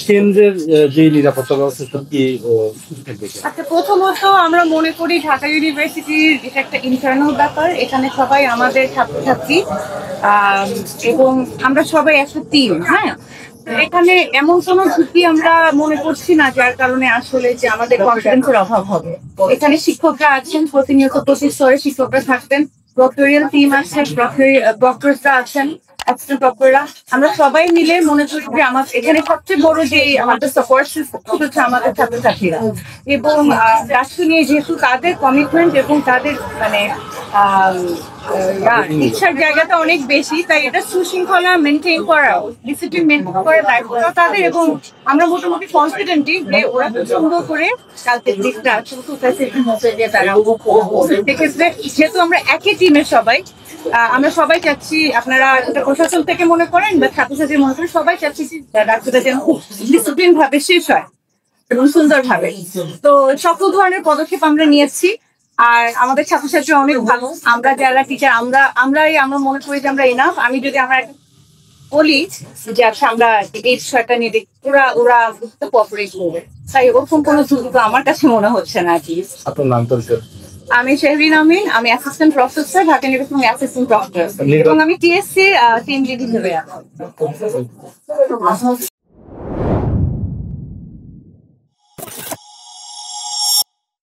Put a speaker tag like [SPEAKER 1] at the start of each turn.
[SPEAKER 1] কেন্দ্রের যে নিরাপত্তা ব্যবস্থা কি থাকবে?
[SPEAKER 2] আচ্ছা, প্রথমত আমরা মনে করি ঢাকা ইউনিভার্সিটির এটা একটা ইন্টারনাল ব্যাপার। এখানে সবাই আমাদের ছাত্রছাত্রী, এবং আমরা সবাই একটা টিম। হ্যাঁ, এখানে এমন কোনো ঝুঁকি আমরা মনে করছি না যার কারণে আসলে যে আমাদের কনফিডেন্সের অভাব হবে। এখানে শিক্ষকরা আছেন, প্রতিনিয়ত প্রতি স্তরে শিক্ষকরা থাকবেন, প্রক্টোরিয়াল টিম আছে, প্রক্টরসরা আছেন, অ্যাসিস্ট্যান্ট প্রক্টররা। আমরা সবাই মিলে মনে করি যে আমাদের এখানে সবচেয়ে বড় যে আমাদের সাপোর্ট হচ্ছে আমাদের ছাত্রছাত্রীরা, এবং রাষ্ট্র নিয়ে যেহেতু তাদের কমিটমেন্ট এবং তাদের মানে ইচ্ছার জায়গাটা অনেক বেশি, তাই এটা সুশৃঙ্খলা মেনটেন করা, ডিসিপ্লিন মেনটেন করার দায়িত্বটা তাদের। এবং আমরা মোটামুটি কনফিডেন্টই যে ওরা খুব সুন্দর করে কালকের দিকটা তারা সেক্ষেত্রে যেহেতু আমরা একই টিমের সবাই, আমরা সবাই চাচ্ছি, আপনারা একটা প্রশাসন থেকে মনে করেন বা ছাত্রছাত্রী মনে করেন, সবাই চাচ্ছি ডাক্তারটা যেন খুব ডিসিপ্লিন ভাবে শেষ হয় এবং সুন্দর ভাবে। তো সকল ধরনের পদক্ষেপ আমরা নিয়েছি। আর আমাদের ছাত্রছাত্রী অনেক ভালো। আমরা যারা টিচার, আমরা মনে করি যে আমরা এনাফ। আমি যদি আমার বলি যে আচ্ছা আমরা এই বিষয়টা নিয়ে দেখি, ওরা কোঅপারেট করবে, তাই ওরকম কোনো ঝুঁকি তো আমার কাছে মনে হচ্ছে না। আর কি,
[SPEAKER 1] আপনার নাম তো?
[SPEAKER 2] আমি শেহরিন আমিন, আমি assistant professor, Dhaka university assistant professor, এবং আমি টিএসসি টিম লিড হিসেবে আছি।